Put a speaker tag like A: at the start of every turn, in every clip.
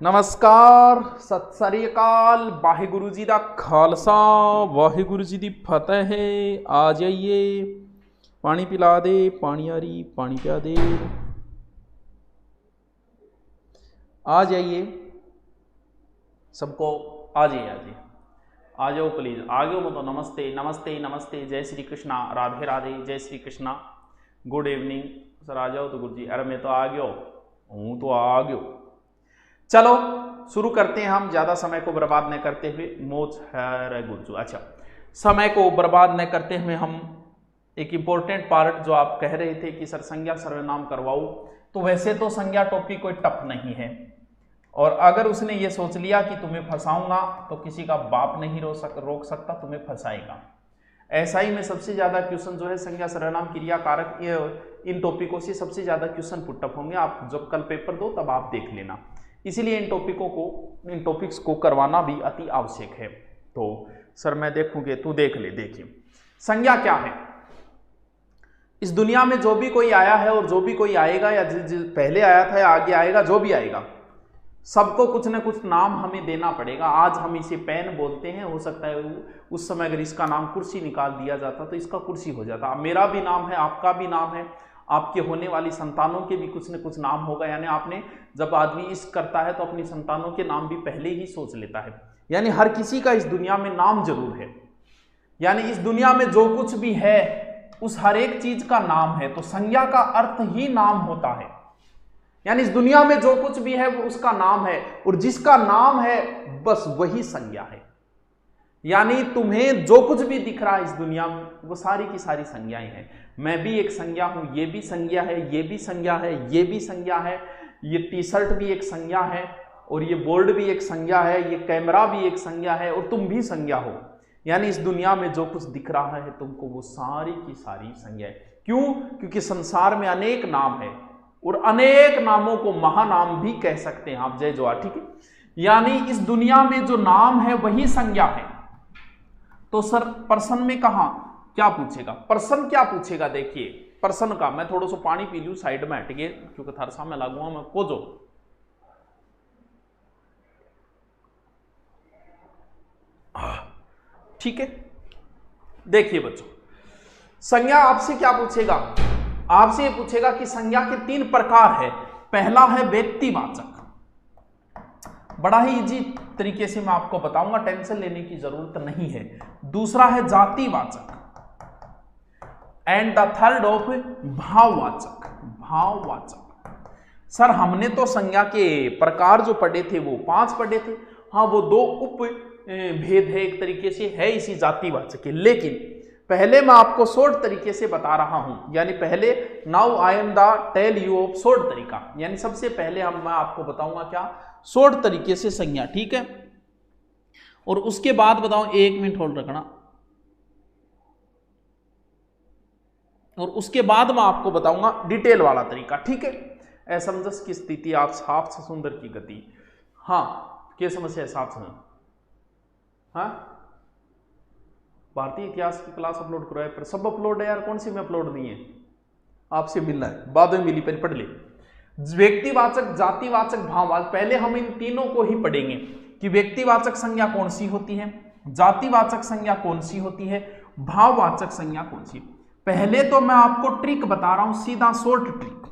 A: नमस्कार, सत श्री अकाल। वाहिगुरु जी का खालसा, वाहिगुरु जी की फतेह है। आ जाइए, पानी पिला दे, पानी आ रही, पानी पिला दे। आ जाइए सबको, आ जाइए, आ जाइए, आ जाओ प्लीज, आ गयो तो नमस्ते नमस्ते नमस्ते, जय श्री कृष्णा, राधे राधे, जय Shri Krishna, good evening. Sir आ जाओ तो गुरु जी। अरे मैं तो आ गयो हूँ, तो आ गयो। चलो शुरू करते हैं हम, ज्यादा समय को बर्बाद न करते हुए। मोज है गुरजू। अच्छा, समय को बर्बाद न करते हुए हम एक इंपॉर्टेंट पार्ट जो आप कह रहे थे कि सर संज्ञा सर्वनाम करवाओ, तो वैसे तो संज्ञा टॉपिक कोई टफ नहीं है, और अगर उसने ये सोच लिया कि तुम्हें फंसाऊंगा तो किसी का बाप नहीं रोक सकता, तुम्हें फंसाएगा। ऐसा ही में सबसे ज्यादा क्वेश्चन जो है संज्ञा सर्वनाम क्रिया कारक, इन टॉपिकों से सबसे ज्यादा क्वेश्चन पुटअप होंगे। आप जब कल पेपर दो तब आप देख लेना। इसीलिए इन टॉपिक्स को करवाना भी अति आवश्यक है। तो सर मैं देखूंगे, तू देख ले। देखिए संज्ञा क्या है। इस दुनिया में जो भी कोई आया है और जो भी कोई आएगा, या पहले आया था या आगे आएगा, जो भी आएगा, सबको कुछ न कुछ नाम हमें देना पड़ेगा। आज हम इसे पेन बोलते हैं, हो सकता है उस समय अगर इसका नाम कुर्सी निकाल दिया जाता तो इसका कुर्सी हो जाता। अब मेरा भी नाम है, आपका भी नाम है, आपके होने वाली संतानों के भी कुछ न कुछ नाम होगा। यानी आपने, जब आदमी इश्क करता है तो अपनी संतानों के नाम भी पहले ही सोच लेता है। यानी हर किसी का इस दुनिया में नाम जरूर है। यानी इस दुनिया में जो कुछ भी है उस हर एक चीज का नाम है। तो संज्ञा का अर्थ ही नाम होता है। यानी इस दुनिया में जो कुछ भी है वो उसका नाम है, और जिसका नाम है बस वही संज्ञा है। यानी तुम्हें जो कुछ भी दिख रहा है इस दुनिया में वो सारी की सारी संज्ञाएं हैं। मैं भी एक संज्ञा हूं, ये भी संज्ञा है, ये भी संज्ञा है, ये भी संज्ञा है, ये टी शर्ट भी एक संज्ञा है, और ये बोर्ड भी एक संज्ञा है, ये कैमरा भी एक संज्ञा है, और तुम भी संज्ञा हो। यानी इस दुनिया में जो कुछ दिख रहा है तुमको वो सारी की सारी संज्ञा है। क्यों? क्योंकि संसार में अनेक नाम है, और अनेक नामों को महानाम भी कह सकते हैं आप। जय जवाहर। ठीक है, यानी इस दुनिया में जो नाम है वही संज्ञा है। तो सर पर्सन में कहा क्या पूछेगा? पर्सन क्या पूछेगा? देखिए पर्सन का, मैं थोड़ा सा पानी पी लूं, साइड में हट गए क्योंकि थरसा में लागू मैं कोजो। ठीक है, देखिए बच्चों, संज्ञा आपसे क्या पूछेगा? आपसे ये पूछेगा कि संज्ञा के 3 प्रकार है। पहला है व्यक्तिवाचक, बड़ा ही इजी तरीके से मैं आपको बताऊंगा, टेंशन लेने की जरूरत नहीं है। दूसरा है जातिवाचक, एंड द थर्ड ऑफ भाववाचक। भाववाचक। सर हमने तो संज्ञा के प्रकार जो पढ़े थे वो 5 पढ़े थे। हाँ, वो 2 उप भेद है, एक तरीके से है इसी जातिवाचक के। लेकिन पहले मैं आपको शॉर्ट तरीके से बता रहा हूं, यानी पहले now I am the tell you of short तरीका। यानी सबसे पहले मैं आपको बताऊंगा क्या, शॉर्ट तरीके से संज्ञा। ठीक है, और उसके बाद बताऊं, 1 मिनट होल्ड रखना, और उसके बाद मैं आपको बताऊंगा डिटेल वाला तरीका। ठीक है, असमंजस की स्थिति आप साफ से सुंदर की गति। हाँ, क्या समस्या है? साफ से हाँ, भारतीय इतिहास की क्लास अपलोड करो पर सब अपलोड है यार। कौन सी में अपलोड नहीं है? आपसे मिलना है, बाद में मिली, पहले पढ़ ले। व्यक्तिवाचक, जातिवाचक, भाववाचक। पहले हम इन तीनों को ही पढ़ेंगे कि व्यक्तिवाचक संज्ञा कौन सी होती है, जातिवाचक संज्ञा कौन सी होती है, भाववाचक संज्ञा कौन सी। पहले तो मैं आपको ट्रिक बता रहा हूं, सीधा शॉर्ट ट्रिक।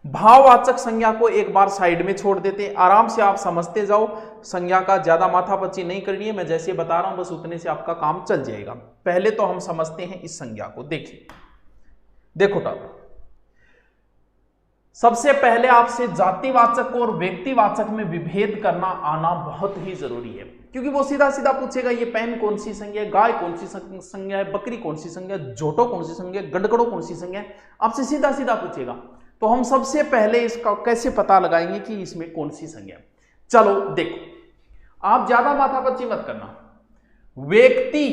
A: भाववाचक संज्ञा को एक बार साइड में छोड़ देते, आराम से आप समझते जाओ। संज्ञा का ज्यादा माथापच्ची नहीं करनी है, मैं जैसे बता रहा हूं बस उतने से आपका काम चल जाएगा। पहले तो हम समझते हैं इस संज्ञा को। देखिए, देखो टॉप, सबसे पहले आपसे जातिवाचक और व्यक्तिवाचक में विभेद करना आना बहुत ही जरूरी है, क्योंकि वो सीधा सीधा पूछेगा ये पेन कौन सी संज्ञा है, गाय कौन सी संज्ञा है, बकरी कौन सी संज्ञा है, झोटो कौन सी संज्ञा है, गड़गड़ो कौन सी संज्ञा है, आपसे सीधा सीधा पूछेगा। तो हम सबसे पहले इसका कैसे पता लगाएंगे कि इसमें कौन सी संज्ञा है? चलो देखो, आप ज्यादा माथापच्ची मत करना। व्यक्ति,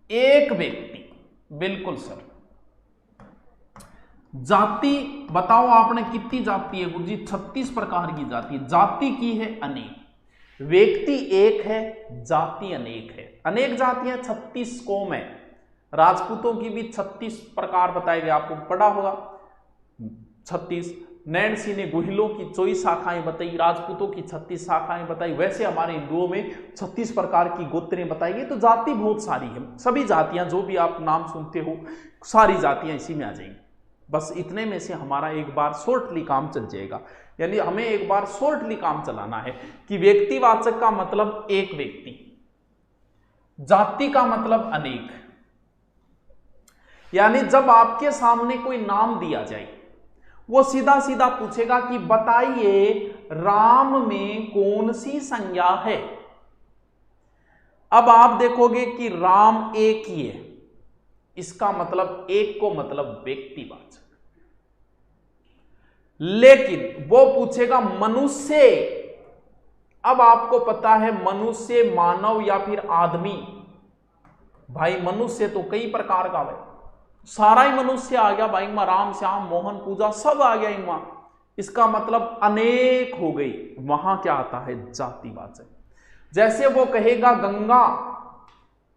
A: एक व्यक्ति, बिल्कुल सर। जाति बताओ आपने कितनी जाति है गुरुजी? 36 प्रकार की जाति। जाति की है अनेक, व्यक्ति एक है, जाति अनेक है। अनेक जातियां 36 कौम है। राजपूतों की भी 36 प्रकार बताए गए, आपको पढ़ा होगा 36। नैन्सी ने गोहिलों की 24 शाखाएं बताई, राजपूतों की 36 शाखाएं बताई, वैसे हमारे हिंदुओं में 36 प्रकार की गोत्रें बताई गई। तो जाति बहुत सारी है, सभी जातियां जो भी आप नाम सुनते हो सारी जातियां इसी में आ जाएंगी। बस इतने में से हमारा एक बार शॉर्टली काम चल जाएगा, यानी हमें एक बार शॉर्टली काम चलाना है कि व्यक्तिवाचक का मतलब एक व्यक्ति, जाति का मतलब अनेक। यानी जब आपके सामने कोई नाम दिया जाए, वो सीधा सीधा पूछेगा कि बताइए राम में कौन सी संज्ञा है। अब आप देखोगे कि राम एक ही है, इसका मतलब एक को मतलब व्यक्तिवाचक। लेकिन वो पूछेगा मनुष्य, अब आपको पता है मनुष्य मानव या फिर आदमी, भाई मनुष्य तो कई प्रकार का है, सारा ही मनुष्य आ गया भाई, राम श्याम मोहन पूजा सब आ गया इमा, इसका मतलब अनेक हो गई। वहां क्या आता है जातिवाचक। जैसे वो कहेगा गंगा,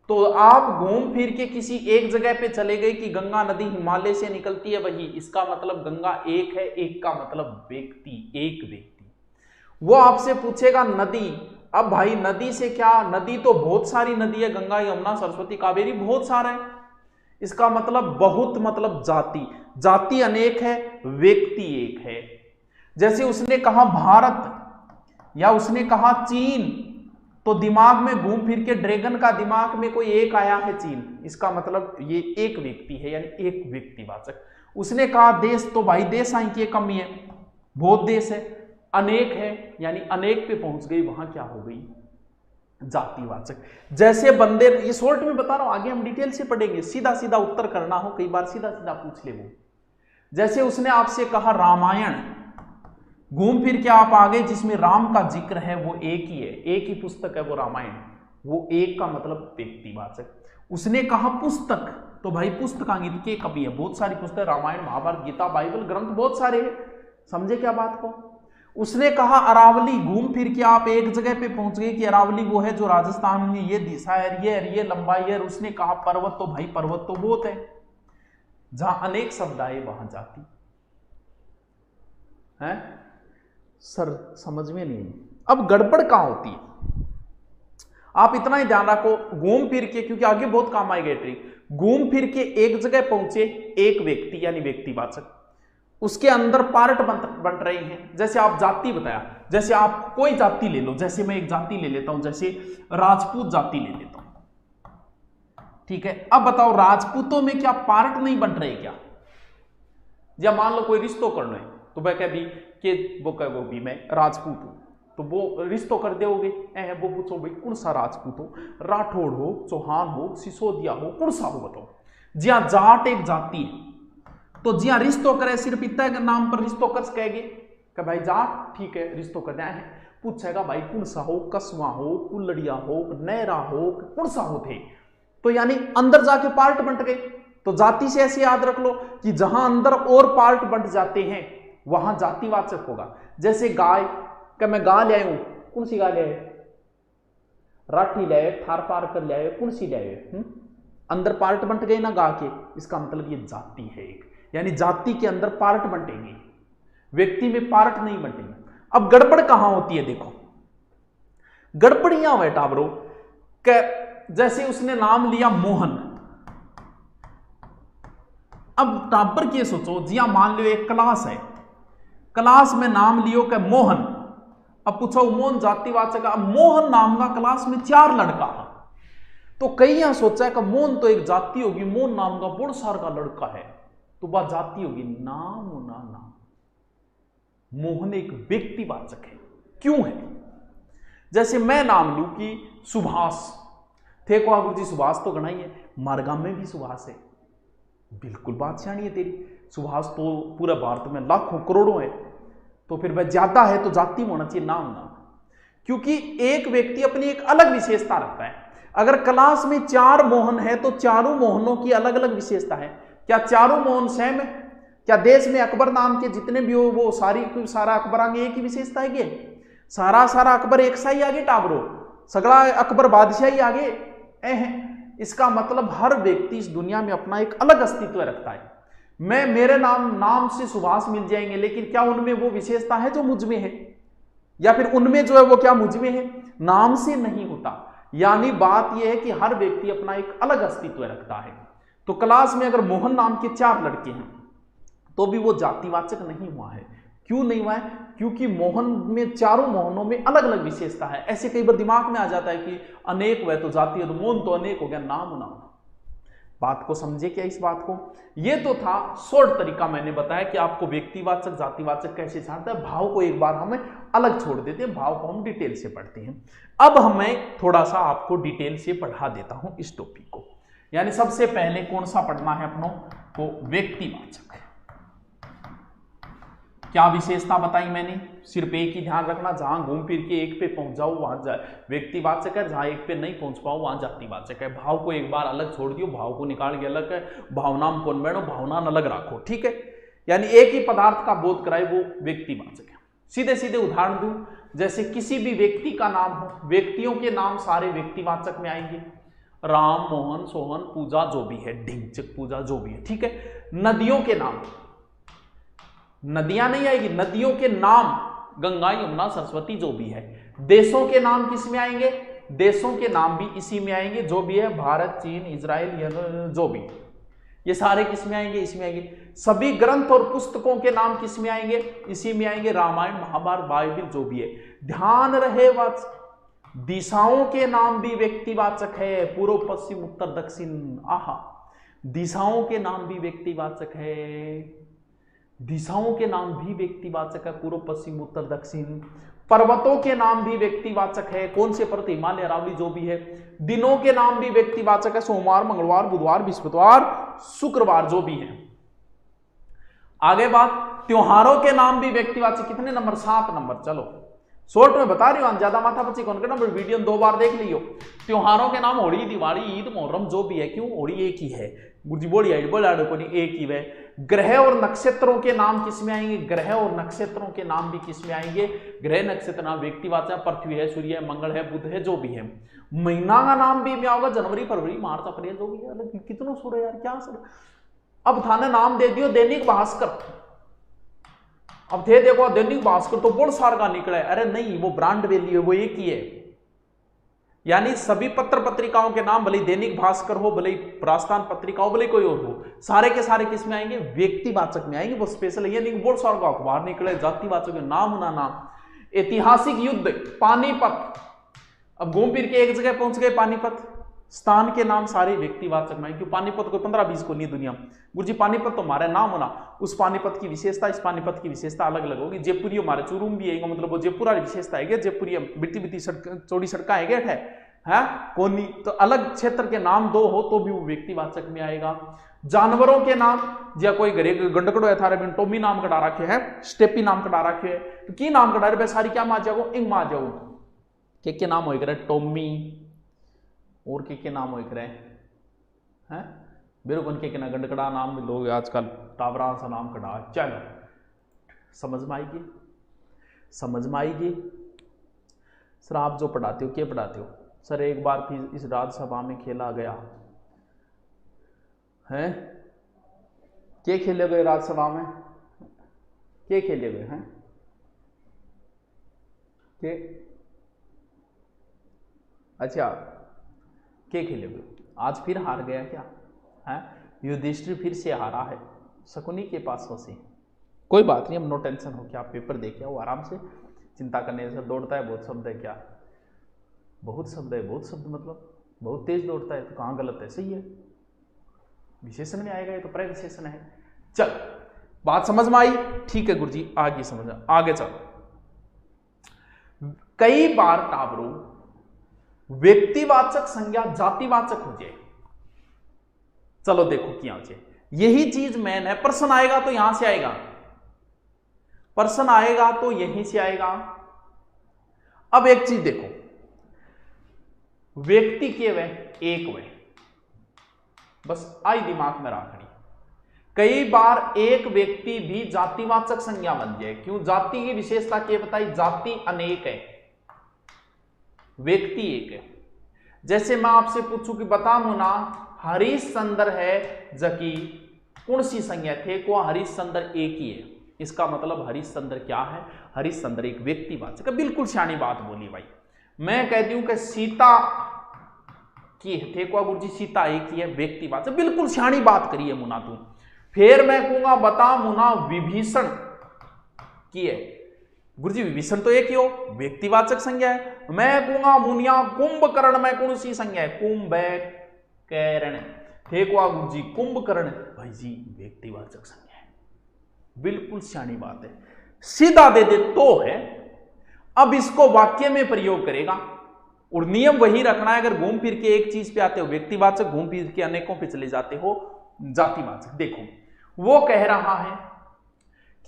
A: तो आप घूम फिर के किसी एक जगह पे चले गए कि गंगा नदी हिमालय से निकलती है, वही, इसका मतलब गंगा एक है, एक का मतलब व्यक्ति, एक व्यक्ति। वो आपसे पूछेगा नदी, अब भाई नदी से क्या, नदी तो बहुत सारी नदी है, गंगा यमुना सरस्वती कावेरी बहुत सारा है, इसका मतलब बहुत, मतलब जाति, जाति अनेक है, व्यक्ति एक है। जैसे उसने कहा भारत या उसने कहा चीन, तो दिमाग में घूम फिर के ड्रैगन का दिमाग में कोई एक आया है चीन, इसका मतलब ये एक व्यक्ति है, यानी एक व्यक्तिवाचक। उसने कहा देश, तो भाई देश आई की कमी है, बहुत देश है, अनेक है, यानी अनेक पे पहुंच गई, वहां क्या हो गई जातिवाचक। जैसे बंदे, ये शॉर्ट में बता रहा हूं, आगे हम डिटेल से पढ़ेंगे, सीधा सीधा उत्तर करना हो, कई बार सीधा सीधा पूछ ले वो। जैसे उसने आपसे कहा रामायण, घूम फिर के आप आगे जिसमें राम का जिक्र है वो एक ही है, एक ही पुस्तक है वो रामायण, वो एक का मतलब व्यक्तिवाचक। उसने कहा पुस्तक, तो भाई पुस्तकांगित के कभी है, बहुत सारी पुस्तक, रामायण महाभारत गीता बाइबल ग्रंथ बहुत सारे हैं, समझे क्या बात को। उसने कहा अरावली, घूम फिर के आप एक जगह पे पहुंच गए कि अरावली वो है जो राजस्थान में, ये दिशा है, ये लंबाई है। उसने कहा पर्वत, तो भाई पर्वत तो बहुत है, जहां अनेक शब्द आए वहां जाति है। सर समझ में नहीं, अब गड़बड़ कहां होती है, आप इतना ही ध्यान रखो, घूम फिर के, क्योंकि आगे बहुत काम आएगा ट्रिक, घूम फिर के एक जगह पहुंचे एक व्यक्ति यानी व्यक्तिवाचक, उसके अंदर पार्ट बन रहे हैं। जैसे आप जाति बताया, जैसे आप कोई जाति ले लो, जैसे मैं एक जाति ले लेता हूं, जैसे राजपूत जाति ले लेता हूं, ठीक है। अब बताओ राजपूतों में क्या पार्ट नहीं बन रहे क्या? या मान लो कोई रिश्तो करना है, तो वह कह भी कि वो कहो भी मैं राजपूत हूं, तो वो रिश्तो कर दोगे, वो पूछो भाई कौन सा राजपूत हो, राठौड़ हो, चौहान हो, सिसोदिया हो, कौन सा हो बताओ। जी हाँ, जाट एक जाति है, तो जी हाँ रिश्तो करे, सिर्फ इतना के नाम पर रिश्तो कर सकेंगे कि भाई जाट, ठीक है रिश्तो कर दिया है। पूछेगा भाई कौन सा हो, कसवा हो, कुल्लड़िया हो, नैरा हो, कौन सा हो थे, तो यानी अंदर जाके पार्ट बंट गए। तो जाति से ऐसे याद रख लो कि जहां अंदर और पार्ट बंट जाते हैं वहां जातिवाचक होगा। जैसे गाय का, मैं गाय ले आया हूं, कौन सी गाय ले आए, राठी ले आए, थार पार कर ले आए, कौन सी ले आए, अंदर पार्ट बंट गए ना गा के, इसका मतलब ये जाति है एक, यानी जाति के अंदर पार्ट बंटेंगे, व्यक्ति में पार्ट नहीं बंटेंगे। अब गड़बड़ कहां होती है, देखो गड़बड़ियां हुए टाबरो, जैसे उसने नाम लिया मोहन। अब टाबर के सोचो, जिया मान लो एक क्लास है, क्लास में नाम लियो के मोहन, अब पूछो मोहन जातिवाचक, अब मोहन नाम का क्लास में 4 लड़का है, तो कई यहां सोचा है कि मोहन तो एक जाति होगी, मोहन नाम का बहुत सार का लड़का है तो वह जाति होगी, नाम ना नाम, मोहन एक व्यक्तिवाचक है। क्यों है? जैसे मैं नाम लू कि सुभाष, थे को गुरु जी सुभाष तो गणाई है, मारगाम में भी सुभाष है, बिल्कुल बात सियाणी है तेरी, सुभाष तो पूरे भारत में लाखों करोड़ों है, तो फिर वह ज्यादा है तो जाति में होना चाहिए, नाम नाम, क्योंकि एक व्यक्ति अपनी एक अलग विशेषता रखता है। अगर क्लास में 4 मोहन है तो चारों मोहनों की अलग अलग विशेषता है। क्या चारों मोहन सेम है? क्या देश में अकबर नाम के जितने भी हो वो सारा अकबर आगे एक ही विशेषता है? सारा अकबर एक सा ही आगे टाबरो, सगड़ा अकबर बादशाह ही आगे। इसका मतलब हर व्यक्ति इस दुनिया में अपना एक अलग अस्तित्व रखता है। मेरे नाम से सुभाष मिल जाएंगे, लेकिन क्या उनमें वो विशेषता है जो मुझ में है, या फिर उनमें जो है वो क्या मुझ में है? नाम से नहीं होता। यानी बात यह है कि हर व्यक्ति अपना एक अलग अस्तित्व रखता है। तो क्लास में अगर मोहन नाम के 4 लड़के हैं तो भी वो जातिवाचक नहीं हुआ है। क्यों नहीं हुआ है? क्योंकि मोहन में, चारों मोहनों में अलग अलग विशेषता है। ऐसे कई बार दिमाग में आ जाता है कि अनेक वह तो जाति है, तो मोहन तो अनेक हो गया, नाम ना। बात को समझे क्या इस बात को? ये तो था शॉर्ट तरीका मैंने बताया कि आपको व्यक्तिवाचक जातिवाचक कैसे छांटता है। भाव को एक बार हमें अलग छोड़ देते हैं, भाव को हम डिटेल से पढ़ते हैं। अब हमें थोड़ा सा आपको डिटेल से पढ़ा देता हूं इस टॉपिक को। यानी सबसे पहले कौन सा पढ़ना है अपनों को? व्यक्तिवाचक। क्या विशेषता बताई मैंने? सिर्फ एक ही ध्यान रखना, जहां घूम फिर के एक पे पहुंच जाओ वहां व्यक्तिवाचक है, जहां एक पे नहीं पहुंच पाओ वहां जातिवाचक है। भाव को एक बार अलग छोड़ दियो, भाव को निकाल के अलग है, भावनाम कौन बैठो, भावना अलग रखो, ठीक है। यानी एक ही पदार्थ का बोध कराए वो व्यक्तिवाचक है। सीधे सीधे उदाहरण दूं, जैसे किसी भी व्यक्ति का नाम हो, व्यक्तियों के नाम सारे व्यक्तिवाचक में आएंगे। राम, मोहन, सोहन, पूजा जो भी है, ढिंचक पूजा जो भी है, ठीक है। नदियों के नाम, नदियां नहीं आएगी, नदियों के नाम गंगा, यमुना, सरस्वती जो भी है। देशों के नाम किस में आएंगे? देशों के नाम भी इसी में आएंगे, जो भी है, भारत, चीन, इजराइल, जो भी, ये सारे किस में आएंगे? इसमें आएंगे। सभी ग्रंथ और पुस्तकों के नाम किस में आएंगे? इसी में आएंगे। रामायण, महाभारत, बाइबल जो भी है। ध्यान रहे दिशाओं के नाम भी व्यक्तिवाचक है। पूर्व, पश्चिम, उत्तर, दक्षिण, आहा, दिशाओं के नाम भी व्यक्तिवाचक है। दिशाओं के नाम भी व्यक्तिवाचक है, पूर्व, पश्चिम, उत्तर, दक्षिण। पर्वतों के नाम भी व्यक्तिवाचक है। कौन से पर्वत? हिमालय, अरावली जो भी है। दिनों के नाम भी व्यक्तिवाचक है, सोमवार, मंगलवार, बुधवार, बृहस्पतिवार, शुक्रवार जो भी है। आगे बात, त्योहारों के नाम भी व्यक्तिवाचक। कितने नंबर? 7 नंबर। चलो शॉर्ट में बता रही हूं, ज्यादा माथा पच्ची कौन करना, वीडियो 2 बार देख लियो। त्योहारों के नाम होली, दिवाली, ईद, मोहर्रम जो भी है। क्यों? होली एक ही है, बोली एक ही है। ग्रह और नक्षत्रों के नाम किस में आएंगे? ग्रह और नक्षत्रों के नाम भी किस में आएंगे? ग्रह नक्षत्र नाम व्यक्तिवाचक। पृथ्वी है, सूर्य है, मंगल है, बुध है, जो भी है। महीना का नाम भी क्या होगा? जनवरी, फरवरी, मार्च, अप्रैल जो भी है। अलग कितनों सुर है यार, क्या सुर। अब थाने नाम दे दियो दैनिक भास्कर। अब थे देखो दैनिक भास्कर तो बहुत सार का निकला है। अरे नहीं, वो ब्रांड वैल्यू है, वो एक ही है। यानी सभी पत्र पत्रिकाओं के नाम, भले दैनिक भास्कर हो, भले प्रास्थान पत्रिका हो, भले कोई और हो, सारे के सारे किस में आएंगे? व्यक्तिवाचक में आएंगे। वो स्पेशल है, नहीं बहुत सारा अखबार निकले जातिवाचक, नाम ना नाम। ऐतिहासिक युद्ध, पानीपत। अब घूम फिर के एक जगह पहुंच गए, पानीपत। स्थान के नाम सारे व्यक्तिवाचक में। क्यों? पानीपत को 15-20 को नहीं दुनिया। गुरु जी पानीपत तो हमारा नाम होना, उस पानीपत की विशेषता, इस पानीपत की विशेषता अलग अलग होगी। जयपुरी हमारे चूरूम भी है, मतलब वो जयपुर वाली विशेषता है। जयपुरी बिट्टी बिट्टी चौड़ी सड़का है, गेट है कोनी, तो अलग क्षेत्र के नाम 2 हो तो भी वो व्यक्तिवाचक में आएगा। जानवरों के नाम, या कोई घरे गंडकड़ो है थारे टोमी नाम कटा रखे है, स्टेपी नाम कटा रखे है, तो की नाम कटा रहे सारी क्या मा जाओ? इंग मा जाओ। के नाम हो करे? टोमी। और के नाम हो रहे हैं बेरोकन के ना गंडकड़ा नाम लोग आजकल टावरा सा नाम कटा। चलो समझ में आएगी, समझ में आएगी। सर आप जो पढ़ाते हो, क्या पढ़ाते हो? सर एक बार फिर इस राज्यसभा में खेला गया है। क्या खेले गए राज्यसभा में? क्या खेले गए हैं? के अच्छा, क्या खेले गए? आज फिर हार गया क्या है? युधिष्ठिर फिर से हारा है शकुनी के पास से। कोई बात नहीं, हम नो टेंशन हो, क्या आप पेपर देखे आओ आराम से, चिंता करने से। दौड़ता है बहुत शब्द है, क्या बहुत शब्द है? बहुत शब्द मतलब बहुत तेज दौड़ता है, तो कहाँ गलत है? सही है, विशेषण में आएगा, ये तो प्रय विशेषण है। चल बात समझ में आई? ठीक है गुरुजी, आगे समझ, आगे चलो। कई बार टाबरू व्यक्तिवाचक संज्ञा जातिवाचक हो जाए। चलो देखो क्या हो जाए, यही चीज मैन है। प्रश्न आएगा तो यहां से आएगा, प्रश्न आएगा तो यहीं से आएगा। अब एक चीज देखो, व्यक्ति के वे एक वे, बस आई दिमाग में रखनी। कई बार एक व्यक्ति भी जातिवाचक संज्ञा बन जाए। क्यों? जाति की विशेषता क्या बताई? जाति अनेक है, व्यक्ति एक है। जैसे मैं आपसे पूछूं कि बता मुना हरीश चंद्र है जकी, कौन सी संज्ञा थे को हरिश्चंद्र एक ही है। इसका मतलब हरिश्चंद्र क्या है, हरिश्चंद्र एक व्यक्तिवाचक। बिल्कुल सियानी बात बोली भाई। मैं कहती हूं कि सीता की थे को गुरु जी सीता एक ही है व्यक्तिवाचक, बिल्कुल सियानी बात करी है मुना तू। फिर मैं कहूंगा बता मुना विभीषण की है, गुरु जी विभीषण तो एक ही हो व्यक्तिवाचक संज्ञा है। मैं कहूंगा मुनिया कुंभकर्ण में कौन सी संज्ञा है, कुंभकर्ण थे को गुरु जी कुंभकर्ण, भाई जी व्यक्तिवाचक संज्ञा है, बिल्कुल सियानी बात है। सीधा दे दे तो है, अब इसको वाक्य में प्रयोग करेगा और नियम वही रखना है। अगर घूम फिर के एक चीज पे आते हो व्यक्तिवाचक, घूम फिर के अनेकों पे चले जाते हो जातिवाचक। देखो वो कह रहा है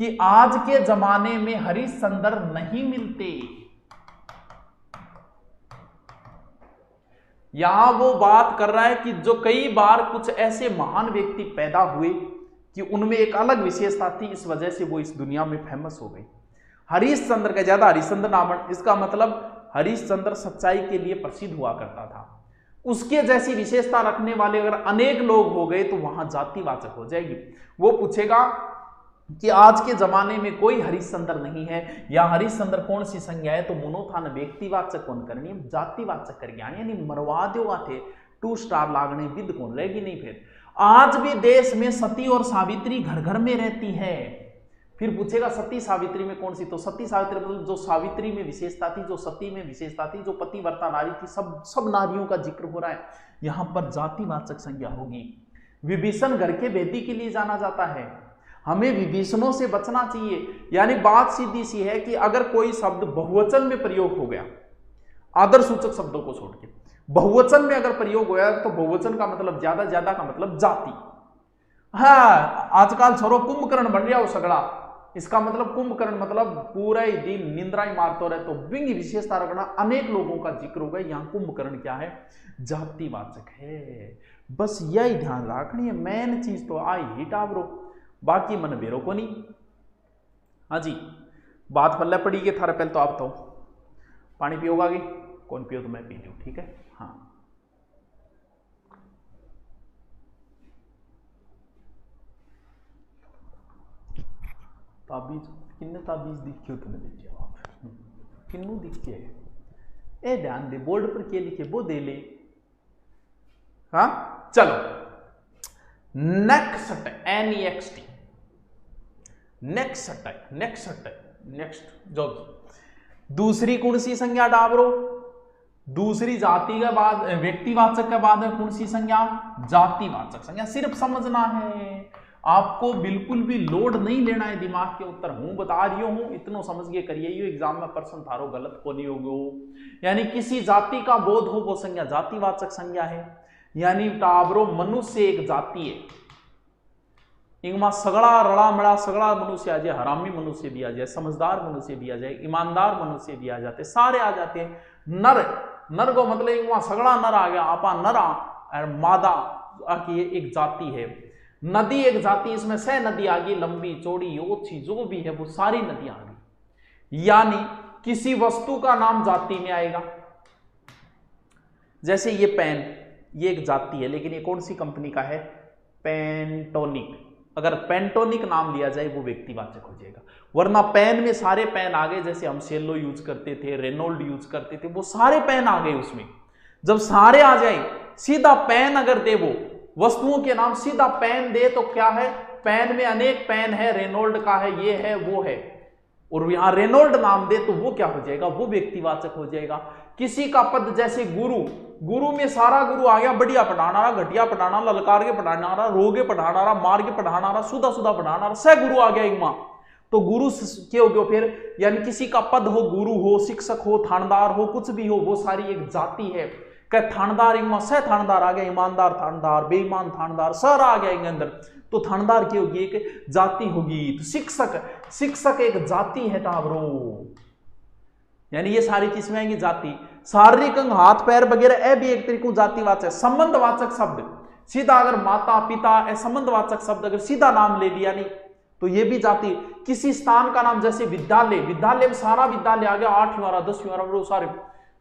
A: कि आज के जमाने में हरिश्चंद्र नहीं मिलते। यहां वो बात कर रहा है कि जो कई बार कुछ ऐसे महान व्यक्ति पैदा हुए कि उनमें एक अलग विशेषता थी, इस वजह से वो इस दुनिया में फेमस हो गई। हरिश्चंद्र का ज्यादा हरिश्चंद्र नाम, इसका मतलब हरिश्चंद्र सच्चाई के लिए प्रसिद्ध हुआ करता था। उसके जैसी विशेषता रखने वाले अगर अनेक लोग हो गए तो वहां जातिवाचक हो जाएगी। वो पूछेगा कि आज के जमाने में कोई हरिश्चंद्र नहीं है या हरिश्चंद्र कौन सी संज्ञा है, तो मुनोथान व्यक्तिवाचक कौन करनी, जातिवाचक कर गया, यानी मरवा देगा थे 2 स्टार लागने विद कौन रहेगी नहीं। फिर आज भी देश में सती और सावित्री घर घर में रहती है। फिर पूछेगा सती सावित्री में कौन सी, तो सती सावित्री मतलब जो सावित्री में विशेषता थी, जो सती में विशेषता थी, जो पतिव्रता नारी थी, सब नारियों का जिक्र हो रहा है। यहां पर जातिवाचक संज्ञा होगी। विभीषण घर के भेदी के लिए जाना जाता है, हमें विभीषणों से बचना चाहिए। यानी बात सीधी सी है कि अगर कोई शब्द बहुवचन में प्रयोग हो गया, आदर सूचक शब्दों को छोड़ के बहुवचन में अगर प्रयोग होया तो बहुवचन का मतलब ज्यादा, ज्यादा का मतलब जाति। हाँ आजकल छोरो कुंभकर्ण बन रहा हो सगड़ा, इसका मतलब कुंभकर्ण मतलब पूरा ही दिन निंद्रा ही मारते रहे, तो बिंग विशेषता रखना, अनेक लोगों का जिक्र होगा। यहाँ कुंभकर्ण क्या है, जातिवाचक है। बस यही ध्यान रखनी है, मेन चीज तो आई ही टावरो, बाकी मन बेरो को नहीं। हाँ जी बात पल्ले पड़ी के थारे पहले तो आप तो पानी पियोगा आगे, कौन पियो तो मैं पी लूं, ठीक है। हाँ ताबीज किन्ने ताबीज दिखे हो तुमने देखिए आप किन्नू दिखे ए ध्यान दे बोर्ड पर क्या लिखे वो दे ले। हाँ चलो नेक्स्ट NEXT नेक्स्ट जो दूसरी कौन सी संज्ञा डाबरो, दूसरी जाति के बाद व्यक्तिवाचक के बाद में कौन सी संज्ञा, जातिवाचक संज्ञा। सिर्फ समझना है आपको, बिल्कुल भी लोड नहीं लेना है दिमाग के ऊपर, हूं बता रही हूं इतनो समझ के करिए, ये एग्जाम में प्रश्न थारो गलत को नहीं होगो। यानी किसी जाति का बोध हो वो संज्ञा जातिवाचक संज्ञा है। यानी टाबरो मनुष्य एक जाति है, इनमें सगड़ा रड़ा मड़ा सगड़ा मनुष्य आ जाए, हरामी मनुष्य भी आ जाए, समझदार मनुष्य भी आ जाए, ईमानदार मनुष्य भी आ जाते, सारे आ जाते हैं। नर को मतलब इनमें सगड़ा नर आ गया, आपा नर और मादा की एक जाति है। नदी एक जाति, इसमें 6 नदी आ गई, लंबी चौड़ी ओछी जो भी है वो सारी नदी आ गई। यानी किसी वस्तु का नाम जाति में आएगा। जैसे ये पेन, ये एक जाति है, लेकिन ये कौन सी कंपनी का है, पेंटोनिक। अगर पेंटोनिक नाम लिया जाए वो व्यक्तिवाचक हो जाएगा। वरना पेन में सारे पेन आ गए, जैसे हम सेलो यूज करते थे, रेनोल्ड यूज करते थे, वो सारे पेन आ गए उसमें। जब सारे आ जाए सीधा पेन अगर दे, वो वस्तुओं के नाम सीधा पेन दे तो क्या है, पेन में अनेक पेन है, रेनोल्ड का है, ये है वो है, और यहां रेनोल्ड नाम दे तो वो क्या हो जाएगा, वो व्यक्तिवाचक हो जाएगा। किसी का पद जैसे गुरु, गुरु में सारा गुरु आ गया, बढ़िया पढ़ाना रहा, घटिया पढ़ाना, ललकार के पढ़ाना रहा, रोगे पढ़ाना रहा, मार के पढ़ाना रहा, सुधा सुधा पढ़ाना रहा, सह गुरु आ गया एक मां, तो गुरु क्या हो गया फिर। यानी किसी का पद हो, गुरु हो, शिक्षक हो, थानेदार हो, कुछ भी हो, वो सारी एक जाति है। क्या थानेदार इनमें सह थानेदार आ गया, ईमानदार थानेदार, बेईमान थानेदार, सर आ गया इनके अंदर, तो थानेदार की होगी एक जाति होगी। तो शिक्षक एक जाति है टावरो। यानी ये सारी चीज में आएंगी जाति। शारीरिक अंग, हाथ पैर वगैरह भी एक तरीके जातिवाचक। संबंधवाचक शब्द सीधा अगर माता पिता संबंधवाचक शब्द अगर सीधा नाम ले लिया नहीं तो ये भी जाति। किसी स्थान का नाम जैसे विद्यालय, विद्यालय में सारा विद्यालय आ गया, 8वीं वाला 10वीं वाला वो सारे,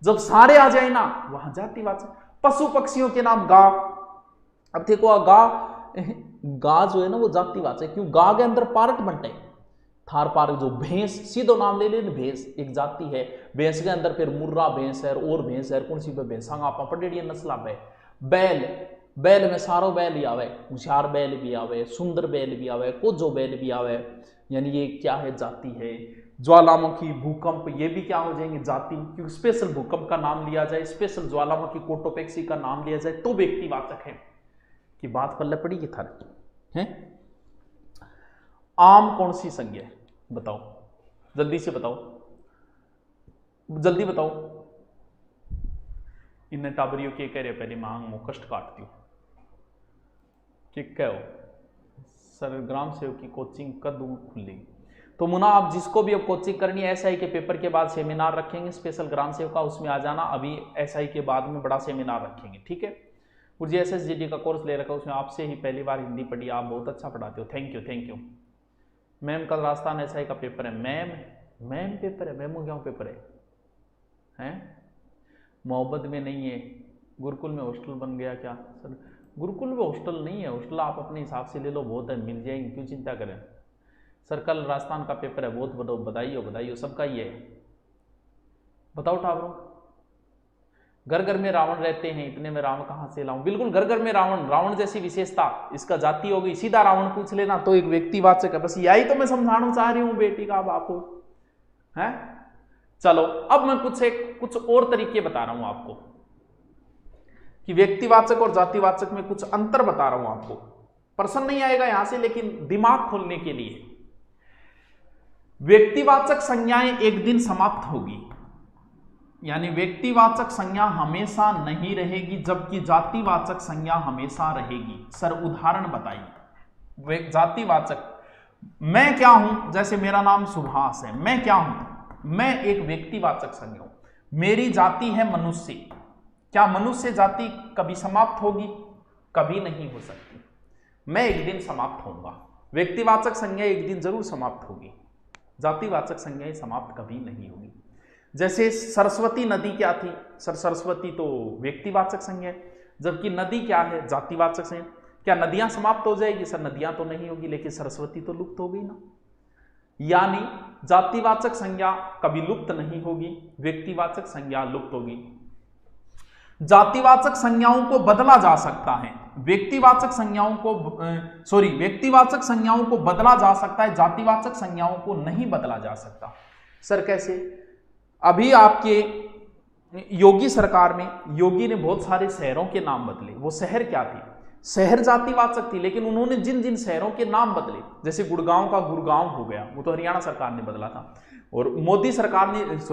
A: जब सारे आ जाए ना वहां जातिवाचक। पशु पक्षियों के नाम गा, अब देखो गा
B: गा जो है ना वो जातिवाचक, क्यों? गा के अंदर पार्ट बनते हैं, थार पार्क जो भैंस, सीधो नाम ले लेना, भैंस एक जाति है, भैंस के अंदर फिर मुर्रा भैंस है और भैंस है, कौन सी भैंसा आप पढ़ी नस्ला पे। बैल, बैल में सारो बैल ही आवे, होशियार बैल भी आवे, सुंदर बैल भी आवे, कोजो बैल भी आवे, यानी ये क्या है? जाति है। ज्वालामुखी, भूकंप, ये भी क्या हो जाएंगे? जाति, क्योंकि स्पेशल भूकंप का नाम लिया जाए, स्पेशल ज्वालामुखी कोटोपेक्सी का नाम लिया जाए तो व्यक्तिवाचक है। कि बात पल्ले पड़ी कि थार है। आम कौन सी संज्ञा है? बताओ, जल्दी से बताओ, जल्दी बताओ। इन्हें टाबरियों के कह रहे पहले मांग मो कष्ट काटती हूँ कि कहो सर ग्राम सेवक की कोचिंग कद खुली। तो मुना आप जिसको भी अब कोचिंग करनी है, एसआई के पेपर के बाद सेमिनार रखेंगे स्पेशल ग्राम सेवक का, उसमें आ जाना। अभी एसआई के बाद में बड़ा सेमिनार रखेंगे, ठीक है। और जी एसएसजीडी का कोर्स ले रखा है, उसमें आपसे ही पहली बार हिंदी पढ़ी, आप बहुत अच्छा पढ़ाते हो, thank you thank you. Ma'am कल राजस्थान एसआई का पेपर है। मैम पेपर है? मैमू क्यों पेपर है? मोहब्बत में नहीं है, गुरुकुल में हॉस्टल बन गया क्या? सर गुरुकुल में हॉस्टल नहीं है, हॉस्टल आप अपने हिसाब से ले लो, बहुत है, मिल जाएंगे, क्यों चिंता करें। सर कल राजस्थान का पेपर है, बहुत बधाई हो, सबका ही है। बताओ ठाकुरों, घर घर में रावण रहते हैं, इतने में रावण कहां से लाऊं? बिल्कुल घर घर में रावण, रावण जैसी विशेषता, इसका जाति हो गई, सीधा रावण पूछ लेना तो एक व्यक्तिवाचक है। बस यही तो मैं समझाना चाह रही हूं बेटी का बाप हो है। चलो अब मैं कुछ और तरीके बता रहा हूं आपको कि व्यक्तिवाचक और जातिवाचक में कुछ अंतर बता रहा हूं आपको। प्रश्न नहीं आएगा यहां से, लेकिन दिमाग खोलने के लिए। व्यक्तिवाचक संज्ञाएं एक दिन समाप्त होगी, यानी व्यक्तिवाचक संज्ञा हमेशा नहीं रहेगी, जबकि जातिवाचक संज्ञा हमेशा रहेगी। सर उदाहरण बताइए। जातिवाचक, मैं क्या हूं? जैसे मेरा नाम सुभाष है, मैं क्या हूं? मैं एक व्यक्तिवाचक संज्ञा हूं। मेरी जाति है मनुष्य। क्या मनुष्य जाति कभी समाप्त होगी? कभी नहीं हो सकती। मैं एक दिन समाप्त होऊंगा। व्यक्तिवाचक संज्ञा एक दिन जरूर समाप्त होगी, जातिवाचक संज्ञाएं समाप्त कभी नहीं होगी। जैसे सरस्वती नदी क्या थी? सर सरस्वती तो व्यक्तिवाचक संज्ञा है, जबकि नदी क्या है? जातिवाचक संज्ञा। क्या नदियां समाप्त हो जाएगी? सर नदियां तो नहीं होगी, लेकिन सरस्वती तो लुप्त हो गई ना। यानी जातिवाचक संज्ञा कभी लुप्त नहीं होगी, व्यक्तिवाचक संज्ञा लुप्त होगी। जातिवाचक संज्ञाओं को बदला जा सकता है, व्यक्तिवाचक संज्ञाओं को बदला जा सकता है, जातिवाचक संज्ञाओं को नहीं बदला जा सकता। सर कैसे? अभी आपके योगी सरकार में योगी ने बहुत सारे शहरों के नाम बदले। वो शहर क्या थी? शहर जातिवाचक थी, लेकिन उन्होंने जिन जिन शहरों के नाम बदले, जैसे गुड़गांव का गुड़गांव हो गया, वो तो हरियाणा सरकार ने बदला था, और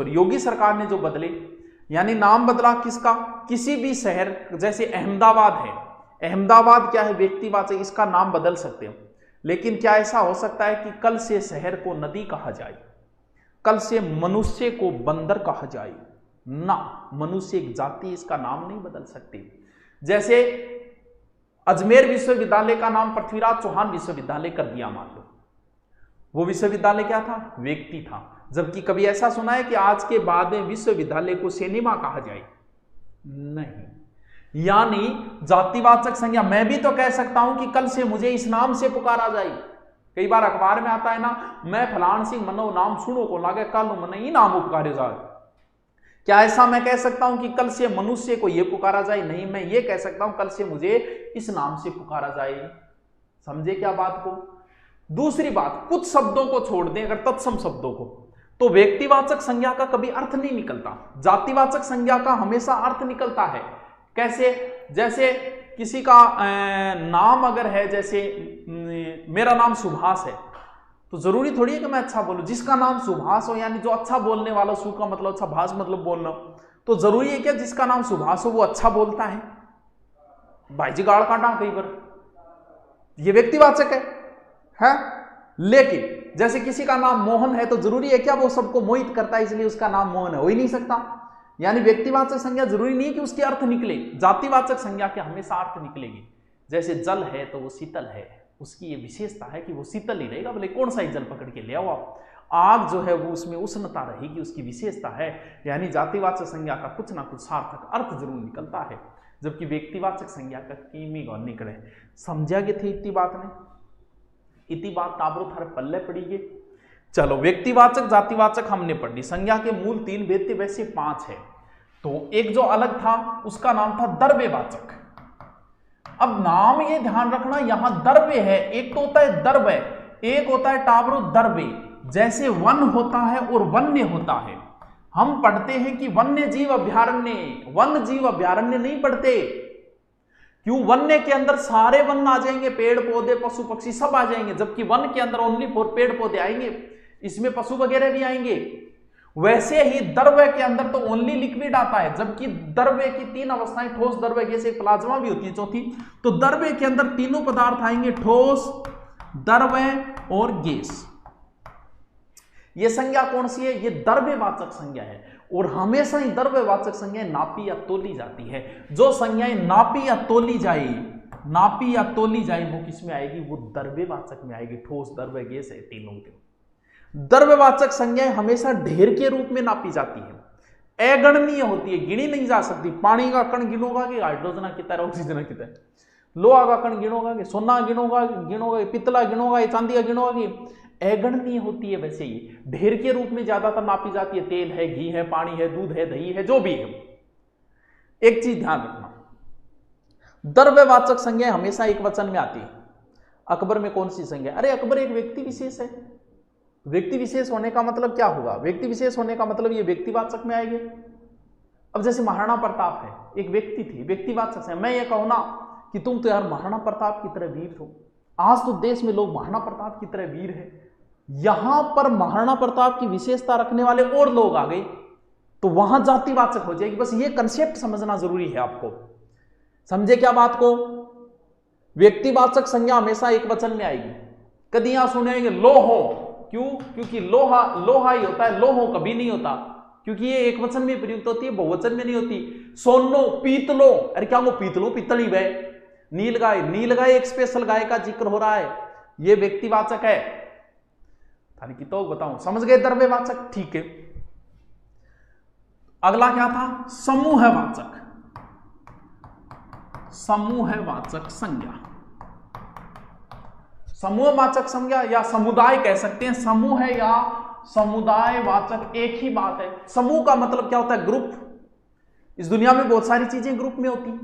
B: योगी सरकार ने जो बदले, यानी नाम बदला किसका? किसी भी शहर, जैसे अहमदाबाद है, अहमदाबाद क्या है? व्यक्तिवाचक, इसका नाम बदल सकते हो। लेकिन क्या ऐसा हो सकता है कि कल से शहर को नदी कहा जाए, कल से मनुष्य को बंदर कहा जाए? ना, मनुष्य एक जाति, इसका नाम नहीं बदल सकते। जैसे अजमेर विश्वविद्यालय का नाम पृथ्वीराज चौहान विश्वविद्यालय कर दिया, मान लो, वो विश्वविद्यालय क्या था? व्यक्ति था। जबकि कभी ऐसा सुना है कि आज के बाद में विश्वविद्यालय को सिनेमा कहा जाए? नहीं। यानी जातिवाचक संज्ञा, मैं भी तो कह सकता हूं कि कल से मुझे इस नाम से पुकारा जाए। कई बार अखबार में आता है ना, मैं फलान सिंह मनो नाम सुनो को लागे, कल मन ही नाम उपकारे जाए। क्या ऐसा मैं कह सकता हूं कि कल से मनुष्य को यह पुकारा जाए? नहीं, मैं ये कह सकता हूं कल से मुझे इस नाम से पुकारा जाए। समझे क्या बात को? दूसरी बात, कुछ शब्दों को छोड़ दें, अगर तत्सम शब्दों को, तो व्यक्तिवाचक संज्ञा का कभी अर्थ नहीं निकलता, जातिवाचक संज्ञा का हमेशा अर्थ निकलता है। कैसे? जैसे किसी का नाम अगर है, जैसे मेरा नाम सुभाष है, तो जरूरी थोड़ी है कि मैं अच्छा बोलूं। जिसका नाम सुभाष हो, यानी जो अच्छा बोलने वाला, सु का मतलब अच्छा, भाष मतलब बोलना, तो जरूरी है क्या जिसका नाम सुभाष हो वो अच्छा बोलता है? भाई जी गाड़ काटा कई बार, ये व्यक्तिवाचक है? लेकिन जैसे किसी का नाम मोहन है, तो जरूरी है क्या वो सबको मोहित करता है इसलिए उसका नाम मोहन है? हो ही नहीं सकता। यानी व्यक्तिवाचक संज्ञा जरूरी नहीं है कि उसके अर्थ निकले, जातिवाचक संज्ञा के हमेशा अर्थ निकलेगी। जैसे जल है तो वो शीतल है, उसकी ये विशेषता है कि वो शीतल ही रहेगा, भले कौन सा ही जल पकड़ के ले आओ आप। आग जो है वो उसमें उष्णता रहेगी, उसकी विशेषता है। यानी जातिवाचक संज्ञा का कुछ ना कुछ सार्थक अर्थ जरूर निकलता है। जबकि व्यक्तिवाचक संज्ञा का कीमी गौर निकले। समझा गए थे इतनी बात ने, इतनी बात ताबरो थारे पल्ले पड़ी गई। चलो व्यक्तिवाचक जातिवाचक हमने पढ़ ली। संज्ञा के मूल 3 भेद वैसे 5 है, तो एक जो अलग था उसका नाम था द्रव्यवाचक। अब नाम ये ध्यान रखना, यहां द्रव्य है, एक तो होता है द्रव्य, एक होता है टाबरो द्रव्य। जैसे वन होता है और वन्य होता है। हम पढ़ते हैं कि वन्य जीव अभ्यारण्य, वन जीव अभ्यारण्य नहीं पढ़ते। क्यों? वन्य के अंदर सारे वन आ जाएंगे, पेड़ पौधे पशु पक्षी सब आ जाएंगे, जबकि वन के अंदर ओनली फॉर पेड़ पौधे आएंगे, इसमें पशु वगैरह भी आएंगे। वैसे ही द्रव्य के अंदर तो ओनली लिक्विड आता है, जबकि द्रव्य की 3 अवस्थाएं, ठोस, द्रव्य, गैस, एक प्लाज्मा भी होती है चौथी। तो द्रव्य के अंदर तीनों पदार्थ आएंगे, ठोस, द्रव्य और गैस। ये संज्ञा कौन सी है? ये द्रव्यवाचक संज्ञा है, और हमेशा ही द्रव्यवाचक संज्ञा नापी या तोली जाती है। जो संज्ञाएं नापी या तोली जाए, नापी या तोली जाए, वो किस में आएगी? वो द्रव्यवाचक में आएगी। ठोस, द्रव्य, गैस है तीनों के। द्रव्यवाचक संज्ञाएं हमेशा ढेर के रूप में नापी जाती है, अगणनीय होती है, गिनी नहीं जा सकती। पानी का कण गिनोगा कि हाइड्रोजन कितना है, ऑक्सीजन कितना है, लोहा का कण गिनोगा कि सोना गिनोगा, पितला गिनोगा, चांदी का गिनोगा कि अगणनीय होती है। वैसे ही ढेर के रूप में ज्यादातर नापी जाती है। तेल है, घी है, पानी है, दूध है, दही है, जो भी है। एक चीज ध्यान रखना, द्रव्यवाचक संज्ञा हमेशा एक वचन में आती है। अकबर में कौन सी संज्ञा? अरे अकबर एक व्यक्ति विशेष है। व्यक्ति विशेष होने का मतलब क्या होगा? व्यक्ति विशेष होने का मतलब ये व्यक्तिवाचक में आएंगे। अब जैसे महाराणा प्रताप है, एक व्यक्ति थी, व्यक्तिवाचक है। मैं ये कहूं ना कि तुम तो यार महाराणा प्रताप की तरह वीर हो, आज तो देश में लोग महाराणा प्रताप की तरह वीर है। यहां पर महाराणा प्रताप की विशेषता रखने वाले और लोग आ गए, तो वहां जातिवाचक हो जाएगी। बस ये कंसेप्ट समझना जरूरी है आपको। समझे क्या बात को? व्यक्तिवाचक संज्ञा हमेशा एक वचन में आएगी। कभी यहां सुनेंगे लोहो, क्यों? क्योंकि लोहा लोहा ही होता है, लोहो कभी नहीं होता, क्योंकि ये एक वचन में प्रयुक्त होती है, बहुवचन में नहीं होती। सोनो, पीतलो, अरे क्या वो पीतलो, पितली वे। नीलगाय, नीलगाय एक स्पेशल गाय का जिक्र हो रहा है, ये व्यक्तिवाचक है। थाने की तो बताऊं, समझ गए द्रव्यवाचक? ठीक है। अगला क्या था? समूहवाचक। समूहवाचक संज्ञा, समूहवाचक संज्ञा या समुदाय कह सकते हैं। समूह है या समुदायवाचक एक ही बात है। समूह का मतलब क्या होता है? ग्रुप। इस दुनिया में बहुत सारी चीजें ग्रुप में होती,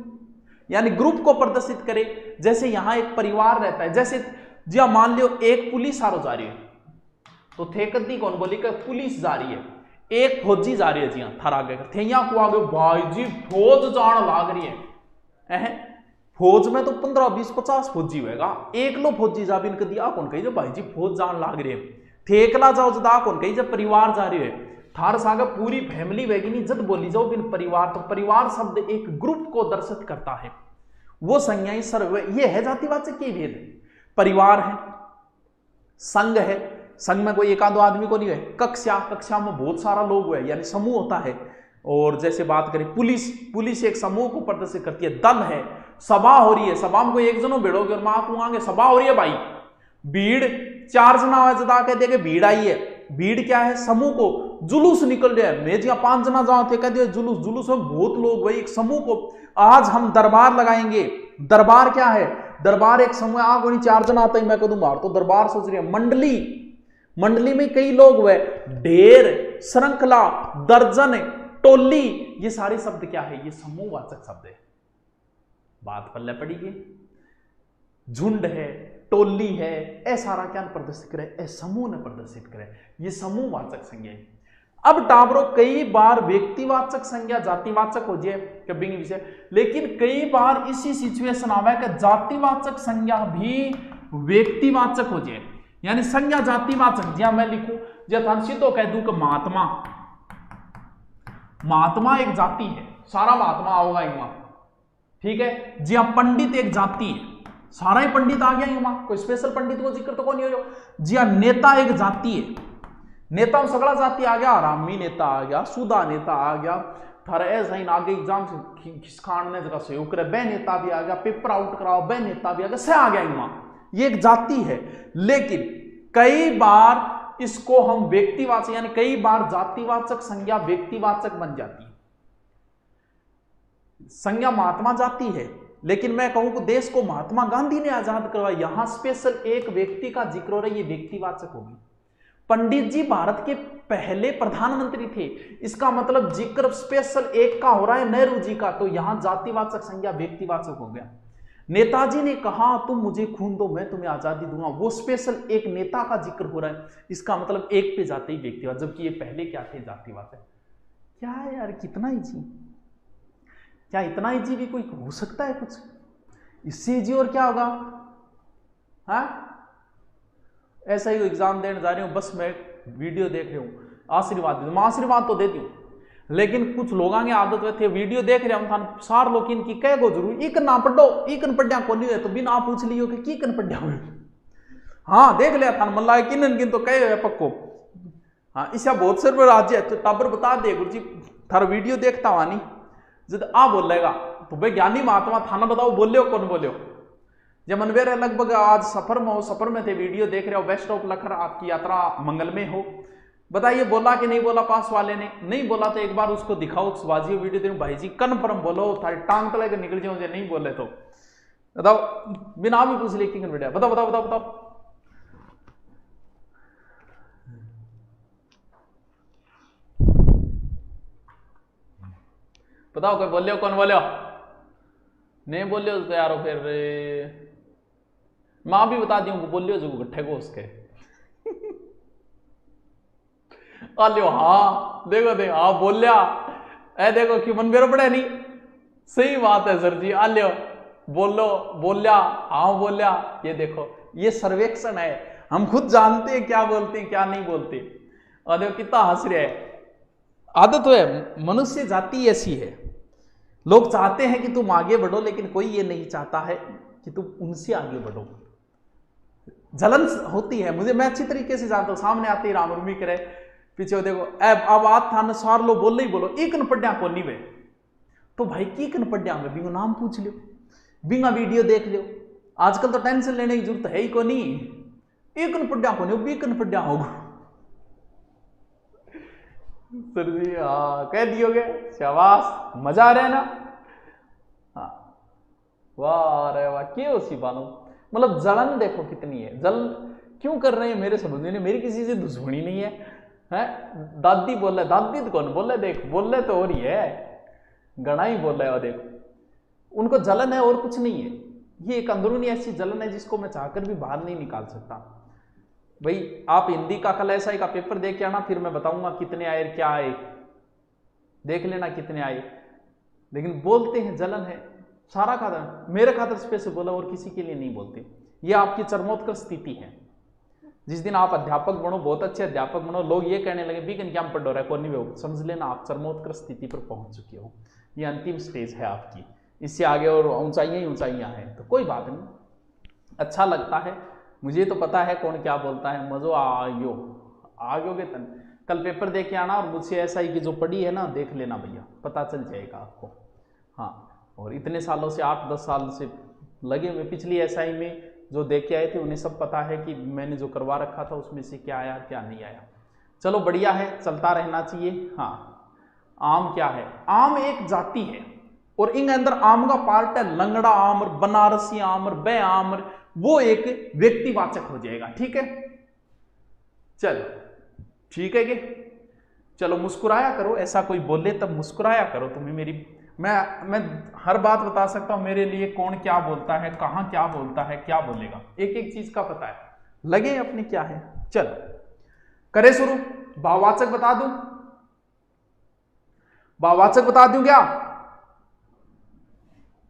B: यानी ग्रुप को प्रदर्शित करे। जैसे यहां एक परिवार रहता है, जैसे जी मान लो एक पुलिस हारो जा रही है, तो थे कद्दी कौन बोली कि पुलिस जा रही है, एक फौजी जा रही है। जी हाँ, थारा आगे थे यहाँ को आगे भाई जी फौज जान लाग रही है। फौज में तो 15, 20, 50 फौजी होगा, एक लो फौजी जा बिन दिया कौन कही, जब भाई जी फौज जान लाग रही है। थे एकला जाओ जदा कौन कही, जब परिवार जा रही है। थार सागा पूरी फैमिली वेगी नहीं, जब बोली जाओ बिन परिवार, तो परिवार शब्द एक ग्रुप को दर्शित करता है। वो संज्ञाएं सर्व, ये है जातिवाचक के भेद। परिवार है, संघ है, संघ में कोई एक आधो आदमी को नहीं है। कक्षा, कक्षा में बहुत सारा लोग हुए, यानी समूह होता है। और जैसे बात करें पुलिस, पुलिस एक समूह को प्रदर्शित करती है। दल है, सभा हो रही है, सभा में कोई एक जनों भिड़ोगे और मां को आगे सभा हो रही है भाई। भीड़ 4 जना जदा कह देंगे भीड़ आई है। भीड़ क्या है? समूह को। जुलूस निकल रहा है, मैं जहां 5 जना जाओ थे कह दिया जुलूस, जुलूस में बहुत लोग भाई, एक समूह को। आज हम दरबार लगाएंगे। दरबार क्या है? दरबार एक समूह। आग नहीं 4 जना आता ही मैं कह दूं मार, तो दरबार सोच रही है। मंडली, मंडली में कई लोग हुए। ढेर, श्रृंखला, दर्जन, टोली, ये सारे शब्द क्या है? ये समूहवाचक शब्द है। बात पल्ले पड़ेगी। झुंड है, टोली है, ऐ सारा क्या प्रदर्शित करे? ऐ समूह ने प्रदर्शित करे। ये समूहवाचक संज्ञा है। अब टाबरो कई बार व्यक्तिवाचक संज्ञा जातिवाचक हो जाए कभी विषय, लेकिन कई बार इसी सिचुएशन आवे कि जातिवाचक संज्ञा भी व्यक्तिवाचक हो जाए, यानी संज्ञा जातिवाचक। जहां मैं लिखूं, जहां सीधो कह दूं कि महात्मा, महात्मा एक जाति है, सारा महात्मा आओगा वहां, ठीक है। जी हाँ, पंडित एक जाति है, सारा ही पंडित आ गया वहां, कोई स्पेशल पंडित को जिक्र तो कौन हो। जी हाँ, नेता एक जाति है, नेता सगला जाति आ गया। आरामी नेता आ गया, सुधा नेता आ गया, थारा ऐसा ही आगे एग्जाम से खिसकाने जगह सहयोग करे बह नेता भी आ गया, पेपर आउट कराओ बह नेता भी आ गया, से आ गया वहां। ये एक जाति है। लेकिन कई बार इसको हम व्यक्तिवाचक, यानी कई बार जातिवाचक संज्ञा व्यक्तिवाचक बन जाती है। संज्ञा महात्मा जाति है, लेकिन मैं कहूं कि देश को महात्मा गांधी ने आजाद करवाया। यहां स्पेशल एक व्यक्ति का जिक्र हो रहा है, ये व्यक्तिवाचक होगी। पंडित जी भारत के पहले प्रधानमंत्री थे, इसका मतलब जिक्र स्पेशल एक का हो रहा है, नेहरू जी का, तो यहां जातिवाचक संज्ञा व्यक्तिवाचक हो गया। नेताजी ने कहा तुम मुझे खून दो मैं तुम्हें आजादी दूंगा, वो स्पेशल एक नेता का जिक्र हो रहा है, इसका मतलब एक पे जाते ही व्यक्तिवाचक, जबकि ये पहले क्या थे, जातिवाचक। क्या है यार, कितना इजी, क्या इतना इजी भी कोई हो सकता है कुछ इससे इजी? और क्या होगा? हाँ ऐसा ही एग्जाम देने जा रही हूं, बस मैं वीडियो देख रही हूं, आशीर्वाद दे, मैं आशीर्वाद तो देती हूं, लेकिन कुछ लोग आगे आदत में थे वीडियो देख रहे हम था सार लोग इनकी कह गो जरूर इकन ना पढ़ो, इकन पढ़िया को नहीं है तो बिना पूछ लियो कि की कन पढ़िया हुए। हाँ देख लिया था मन लागे किन तो कहे पक्को। हाँ इसा बहुत सर राज्य है तो टाबर बता दे गुरु जी थारा वीडियो देखता हुआ नहीं जब आ बोलेगा तो भाई ज्ञानी महात्मा थाना बताओ बोलियो कौन बोलियो। जब मनवेर लगभग आज सफर में हो, सफर में थे वीडियो देख रहे हो, बेस्ट ऑफ लखर आपकी यात्रा मंगलमय हो। बताइए बोला कि नहीं बोला पास वाले ने? नहीं बोला तो एक बार उसको दिखाओ बाजी वीडियो दे भाई जी कन्फर्म बोलो, थारी टांग तले के निकल जाओ, नहीं बोले तो बताओ, बिना भी पूछ लिया कि बेटा बताओ बताओ बताओ बताओ। बताओ कोई बोलियो कौन बोलियो? नहीं बोलियो तो यारो फिर मां भी बता दी बोलियो जो गट्ठे को उसके आलियो। हाँ देखो दे हाँ बोलिया ऐ देखो कि मन मेरे पड़े नहीं, सही बात है सर जी, आलियो बोलो बोलिया हाँ बोलिया। ये देखो ये सर्वेक्षण है, हम खुद जानते हैं क्या बोलते हैं क्या नहीं बोलते। और देखो कितना हंस रहे है। आदत तो है, मनुष्य जाति ऐसी है, लोग चाहते हैं कि तुम आगे बढ़ो लेकिन कोई ये नहीं चाहता है कि तुम उनसे आगे बढ़ो। जलन होती है मुझे, मैं अच्छी तरीके से जानता हूं। सामने आते ही राम रुमी करे पीछे देखो अब आत थाने सार लो बोल ही बोलो एक पढ़िया को नहीं वे तो भाई की कन पढ़िया में बिंगो नाम पूछ लियो, बिंगा वीडियो देख लियो। आजकल तो टेंशन लेने की जरूरत है ही को नहीं, एक पढ़िया को नहीं बीकन पढ़िया होगा। सर जी हाँ कह दियोगे, शाबाश मजा आ रहा है ना। हाँ वाह अरे वाह क्यों सी बानो, मतलब जलन देखो कितनी है। जलन क्यों कर रहे हैं मेरे समझ में, मेरी किसी से दुश्मनी नहीं है, हैं? दादी बोल रहे, दादी तो कौन बोल रहे, देख बोल रहे तो हो रही है, गणा ही बोल रहा है। देखो उनको जलन है और कुछ नहीं है, ये एक अंदरूनी ऐसी जलन है जिसको मैं चाहकर भी बाहर नहीं निकाल सकता। भाई आप हिंदी का कल ऐसा का पेपर देख के आना, फिर मैं बताऊंगा कितने आए क्या आए, देख लेना कितने आए। लेकिन बोलते हैं जलन है, सारा खातर मेरे खातर स्पेशल बोला और किसी के लिए नहीं बोलते। ये आपकी चरमोत्कर्ष स्थिति है। जिस दिन आप अध्यापक बनो, बहुत अच्छे अध्यापक बनो, लोग ये कहने लगे बीकन क्या पढ़ रहा है कौन नहीं, समझ लेना आप चरमोत्कर्ष स्थिति पर पहुंच चुके हो। ये अंतिम स्टेज है आपकी, इससे आगे और ऊंचाइयां ही ऊंचाइयां हैं। तो कोई बात नहीं, अच्छा लगता है, मुझे तो पता है कौन क्या बोलता है। मजो आगे के तन कल पेपर दे के आना और मुझसे ऐसा ही कि जो पढ़ी है ना देख लेना भैया, पता चल जाएगा आपको। हाँ और इतने सालों से 8-10 साल से लगे हुए पिछली एसआई में जो देख के आए थे उन्हें सब पता है कि मैंने जो करवा रखा था उसमें से क्या आया क्या नहीं आया। चलो बढ़िया है, चलता रहना चाहिए। हाँ आम क्या है? आम एक जाति है और इन अंदर आम का पार्ट है लंगड़ा आमर, बनारसी आमर, बे आमर, वो एक व्यक्तिवाचक हो जाएगा। ठीक है चलो ठीक है कि चलो मुस्कुराया करो, ऐसा कोई बोले तब मुस्कुराया करो। तुम्हें मेरी मैं हर बात बता सकता हूं मेरे लिए कौन क्या बोलता है, कहां क्या बोलता है, क्या बोलेगा, एक एक चीज का पता है। लगे अपने क्या है। चलो करे शुरू। भाववाचक बता दूं, भाववाचक बता दूं क्या?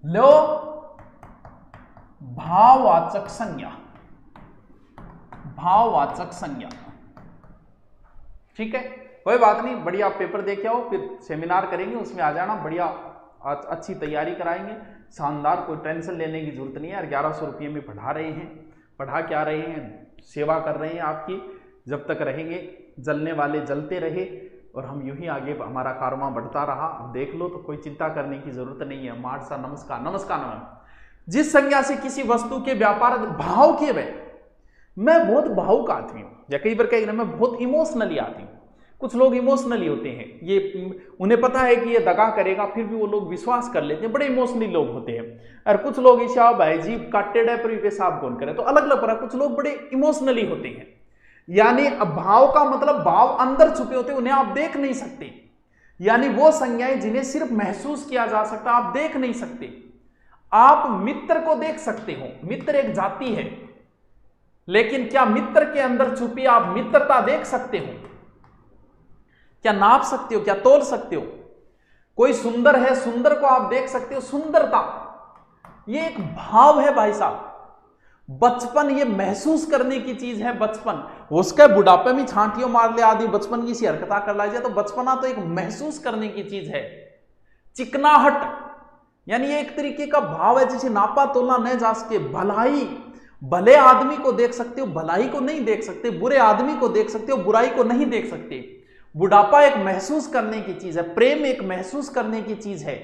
B: लो भाववाचक संज्ञा, भाववाचक संज्ञा। ठीक है कोई बात नहीं, बढ़िया पेपर देख के आओ, फिर सेमिनार करेंगे उसमें आ जाना, बढ़िया अच्छी तैयारी कराएंगे, शानदार। कोई टेंशन लेने की जरूरत नहीं है यार। 1100 रुपये में पढ़ा रहे हैं, पढ़ा क्या रहे हैं, सेवा कर रहे हैं आपकी। जब तक रहेंगे जलने वाले जलते रहे और हम यूं ही आगे हमारा कारवां बढ़ता रहा। अब देख लो तो कोई चिंता करने की जरूरत नहीं है। मार सा नमस्कार नमस्कार नमस्कार। जिस संज्ञा से किसी वस्तु के व्यापार भाव के वे, मैं बहुत भावुक आदमी हूं, या कई बार कहेंगे मैं बहुत इमोशनली आदमी हूं। कुछ लोग इमोशनली होते हैं, ये उन्हें पता है कि ये दगा करेगा, फिर भी वो लोग विश्वास कर लेते हैं, बड़े इमोशनली लोग होते हैं। और कुछ लोग ईशा भाई जी काटे डे पर पेशाब कौन करे, तो अलग अलग पर कुछ लोग बड़े इमोशनली होते हैं। यानी भाव का मतलब भाव अंदर छुपे होते हैं, उन्हें आप देख नहीं सकते। यानी वो संज्ञाएं जिन्हें सिर्फ महसूस किया जा सकता, आप देख नहीं सकते। आप मित्र को देख सकते हो, मित्र एक जाति है, लेकिन क्या मित्र के अंदर छुपी आप मित्रता देख सकते हो? क्या नाप सकते हो? क्या तोल सकते हो? कोई सुंदर है, सुंदर को आप देख सकते हो, सुंदरता ये एक भाव है भाई साहब। बचपन ये महसूस करने की चीज है। बचपन उसके बुढ़ापे में छांटियों मार ले आदि बचपन की सी हरकता कर ला जाए, तो बचपना तो एक महसूस करने की चीज है। चिकनाहट यानी ये एक तरीके का भाव है जिसे नापा तोला न जा सके। भलाई, भले आदमी को देख सकते हो, भलाई को नहीं देख सकते। बुरे आदमी को देख सकते हो, बुराई को नहीं देख सकते। बुढ़ापा एक महसूस करने की चीज है। प्रेम एक महसूस करने की चीज है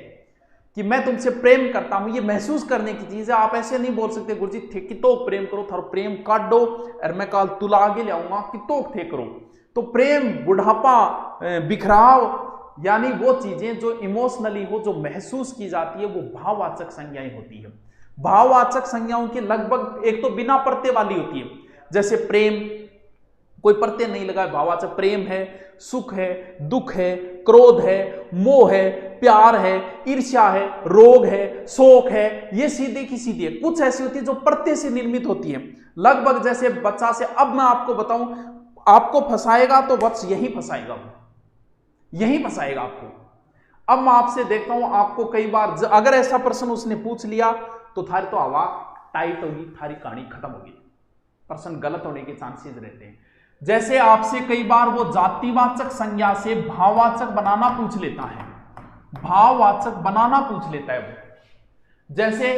B: कि मैं तुमसे प्रेम करता हूं, ये महसूस करने की चीज है। आप ऐसे नहीं बोल सकते गुरुजी थे कितो प्रेम करो, थारो प्रेम काट दो और मैं काल तुला आगे ले आऊंगा, कितो थे करो। तो प्रेम, बुढ़ापा, बिखराव यानी वो चीजें जो इमोशनली हो, जो महसूस की जाती है, वो भाववाचक संज्ञाएं होती है। भाववाचक संज्ञाओं की लगभग एक तो बिना प्रत्यय वाली होती है, जैसे प्रेम कोई प्रत्यय नहीं लगा, भाववाचक प्रेम है, सुख है, दुख है, क्रोध है, मोह है, प्यार है, ईर्ष्या है, रोग है, शोक है, ये सीधे की सीधी है। कुछ ऐसी होती है जो प्रत्यय से निर्मित होती है, लगभग जैसे बच्चा से। अब मैं आपको बताऊं, आपको फंसाएगा तो बस यही फंसाएगा, यही फंसाएगा आपको। अब मैं आपसे देखता हूं, आपको कई बार अगर ऐसा प्रश्न उसने पूछ लिया तो थारी तो हवा टाइट होगी, थारी कहानी खत्म होगी। प्रश्न गलत होने के चांसेस रहते हैं। जैसे आपसे कई बार वो जातिवाचक संज्ञा से भाववाचक बनाना पूछ लेता है, भाववाचक बनाना पूछ लेता है वो। जैसे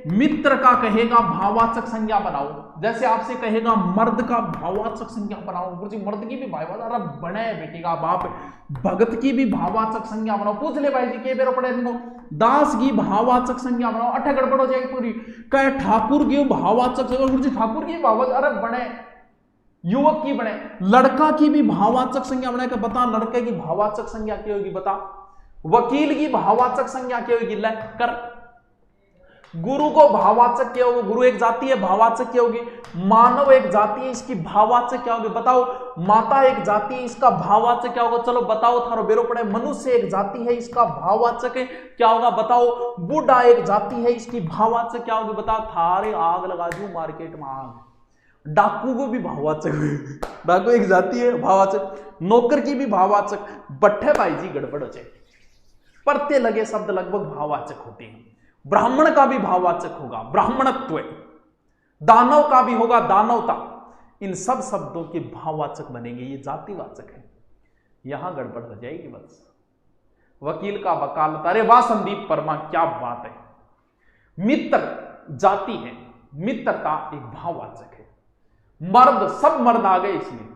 B: मित्र का कहेगा भाववाचक संज्ञा बनाओ, जैसे आपसे कहेगा मर्द का भाववाचक संज्ञा बनाओ। गुरुजी मर्द की भी भाववाचक बने बेटेगा बाप, भगत की भी भाववाचक संज्ञा बनाओ। पूछ ले भाई जी के बेरो पड़े इनको, दास की भाववाचक संज्ञा बनाओ, अठे गड़बड़ हो जाएगी पूरी। कहे ठाकुर की भाववाचक संज्ञा, गुरुजी ठाकुर की भाववाचक, अरे बने युवक की बने। लड़का की भी भाववाचक संज्ञा बना के बता, लड़के की भाववाचक संज्ञा क्या होगी बता। वकील की भाववाचक संज्ञा क्या होगी ले कर। गुरु को भाववाचक क्या होगी, गुरु एक जाति है, भाववाचक क्या होगी। मानव एक जाति है, इसकी भाववाचक क्या होगी बताओ। माता एक जाति है, इसका भाववाचक क्या होगा, चलो बताओ थारो बेरो पड़े। मनुष्य एक जाति है, इसका भाववाचक क्या होगा बताओ। बूढ़ा एक जाति है, इसकी भाववाचक क्या होगी बताओ। थारे आग लगा दू मार्केट में आग। डाकू को भी भाववाचक, डाकू एक जाति है, भाववाचक। नौकर की भी भाववाचक। बट्ठे भाई जी गड़बड़ हो जाए, प्रत्यय लगे शब्द लगभग भाववाचक होते हैं। ब्राह्मण का भी भाववाचक होगा, ब्राह्मणत्व। दानव का भी होगा, दानवता। इन सब शब्दों के भाववाचक बनेंगे, ये जातिवाचक है। यहां गड़बड़ हो जाएगी बस। वकील का वकालत, अरे वाह संदीप वर्मा क्या बात है। मित्र जाति है, मित्रता एक भाववाचक है। मर्द, सब मर्द आ गए इसमें।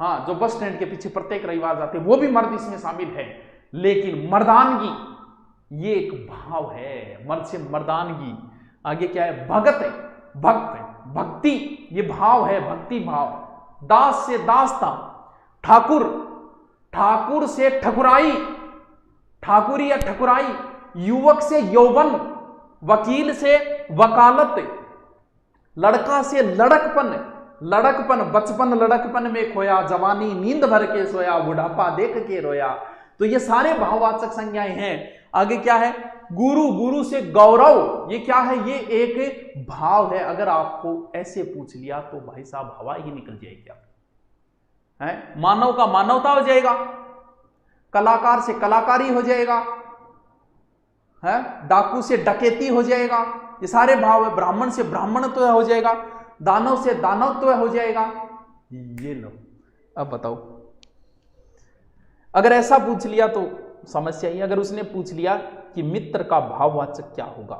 B: हाँ, जो बस स्टैंड के पीछे प्रत्येक रविवार जाते हैं वो भी मर्द इसमें शामिल है। लेकिन मर्दानगी ये एक भाव है, मर्द से मर्दानगी। आगे क्या है, भगत है, भक्त है, भक्ति ये भाव है, भक्ति भाव। दास से दासता, ठाकुर, ठाकुर से ठकुराई, ठाकुरी या ठकुराई। युवक से यौवन, वकील से वकालत, लड़का से लड़कपन, लड़कपन बचपन लड़कपन में खोया, जवानी नींद भर के सोया, बुढ़ापा देख के रोया। तो ये सारे भाववाचक संज्ञाएं हैं। आगे क्या है, गुरु, गुरु से गौरव, ये क्या है, ये एक भाव है। अगर आपको ऐसे पूछ लिया तो भाई साहब हवा ही निकल जाएगी आप है। मानव का मानवता हो जाएगा, कलाकार से कलाकारी हो जाएगा है, डाकू से डकैती हो जाएगा। ये सारे भाव है। ब्राह्मण से ब्राह्मणत्व हो जाएगा, दानव से दानवत्व हो जाएगा। ये लो, अब बताओ अगर ऐसा पूछ लिया तो समस्या ही। अगर उसने पूछ लिया कि मित्र का भाववाचक क्या होगा,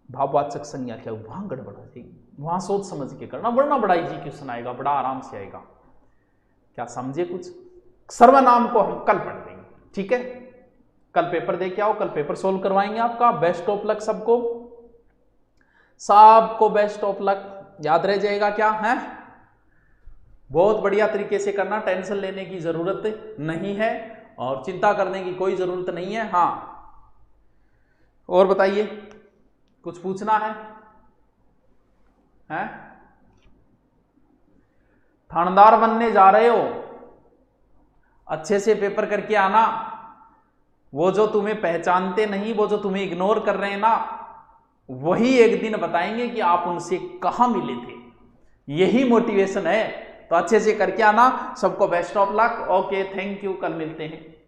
B: भाववाचक संज्ञा क्या होगी, वहां गड़बड़ हो जाएगी। वहां सोच समझ के करना, वरना बड़ा इजी क्वेश्चन आएगा, बड़ा आराम से आएगा। क्या समझे कुछ। सर्वनाम को हम कल पढ़ देंगे, ठीक है। कल पेपर दे के आओ, कल पेपर सोल्व करवाएंगे आपका। बेस्ट ऑफ लक सबको, सबको बेस्ट ऑफ लक। याद रह जाएगा क्या है, बहुत बढ़िया तरीके से करना, टेंशन लेने की जरूरत नहीं है और चिंता करने की कोई जरूरत नहीं है। हाँ, और बताइए, कुछ पूछना है? हैं? थानेदार बनने जा रहे हो, अच्छे से पेपर करके आना। वो जो तुम्हें पहचानते नहीं, वो जो तुम्हें इग्नोर कर रहे हैं ना, वही एक दिन बताएंगे कि आप उनसे कहां मिले थे। यही मोटिवेशन है। तो अच्छे से करके आना। सबको best of luck. Okay, thank you, कल मिलते हैं।